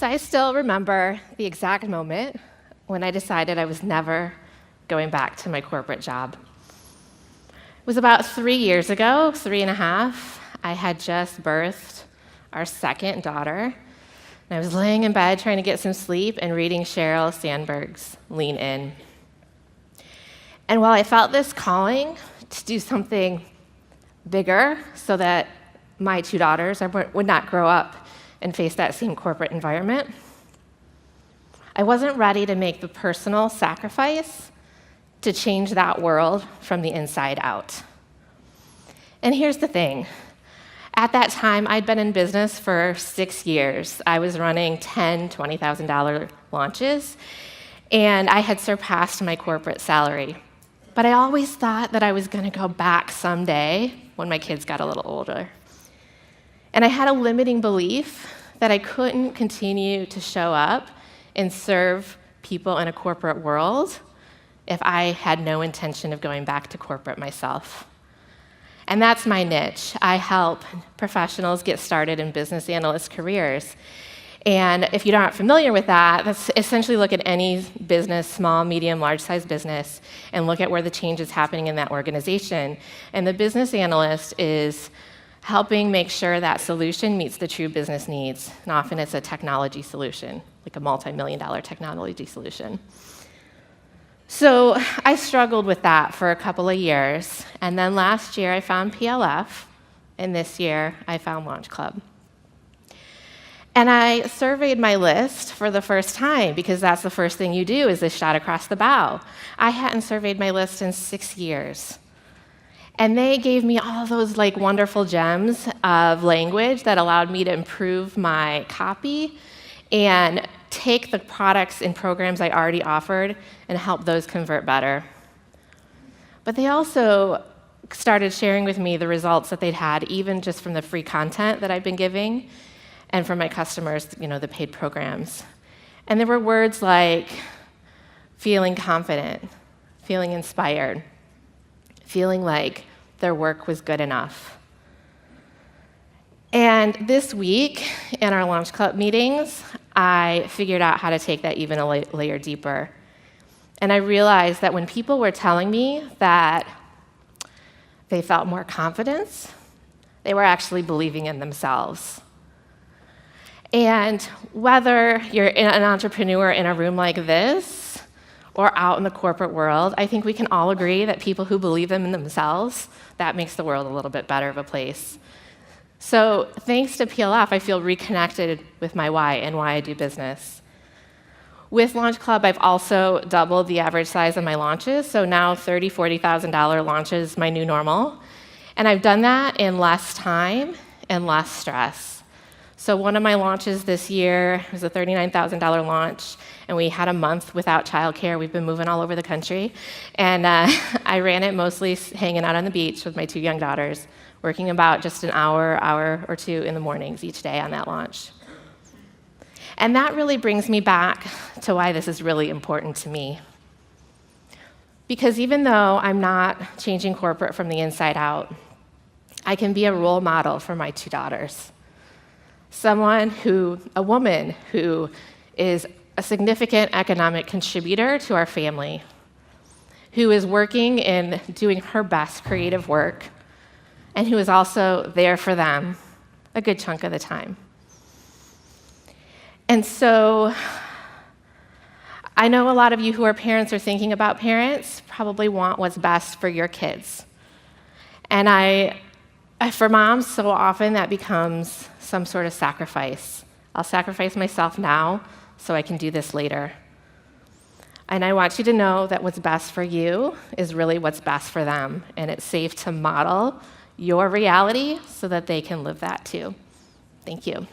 So I still remember the exact moment when I decided I was never going back to my corporate job. It was about 3 years ago, 3.5. I had just birthed our second daughter, and I was laying in bed trying to get some sleep and reading Sheryl Sandberg's Lean In. And while I felt this calling to do something bigger so that my 2 daughters would not grow up and face that same corporate environment, I wasn't ready to make the personal sacrifice to change that world from the inside out. And here's the thing. At that time, I'd been in business for 6 years. I was running $10,000, $20,000 launches, and I had surpassed my corporate salary. But I always thought that I was going to go back someday when my kids got a little older. And I had a limiting belief that I couldn't continue to show up and serve people in a corporate world if I had no intention of going back to corporate myself. And that's my niche. I help professionals get started in business analyst careers. And if you're not familiar with that, that's essentially look at any business, small, medium, large-sized business, and look at where the change is happening in that organization. And the business analyst is helping make sure that solution meets the true business needs. And often it's a technology solution, like a multi-million-dollar technology solution. So I struggled with that for a couple of years. And then last year I found PLF, and this year I found Launch Club. And I surveyed my list for the first time, because that's the first thing you do is this shot across the bow. I hadn't surveyed my list in 6 years. And they gave me all those wonderful gems of language that allowed me to improve my copy and take the products and programs I already offered and help those convert better. But they also started sharing with me the results that they'd had, even just from the free content that I've been giving, and from my customers, the paid programs. And there were words like feeling confident, feeling inspired, feeling like their work was good enough. And this week, in our Launch Club meetings, I figured out how to take that even a layer deeper. And I realized that when people were telling me that they felt more confidence, they were actually believing in themselves. And whether you're an entrepreneur in a room like this or out in the corporate world, I think we can all agree that people who believe in themselves, that makes the world a little bit better of a place. So thanks to PLF, I feel reconnected with my why and why I do business. With Launch Club, I've also doubled the average size of my launches, so now $30,000, $40,000 launches is my new normal. And I've done that in less time and less stress. So one of my launches this year was a $39,000 launch, and we had a month without childcare. We've been moving all over the country. And I ran it mostly hanging out on the beach with my 2 young daughters, working about just an hour or 2 in the mornings each day on that launch. And that really brings me back to why this is really important to me. Because even though I'm not changing corporate from the inside out, I can be a role model for my 2 daughters. A woman who is a significant economic contributor to our family, who is working and doing her best creative work, and who is also there for them a good chunk of the time. And so I know a lot of you who are parents or thinking about parents probably want what's best for your kids. And for moms, so often that becomes some sort of sacrifice. I'll sacrifice myself now so I can do this later. And I want you to know that what's best for you is really what's best for them, and it's safe to model your reality so that they can live that too. Thank you.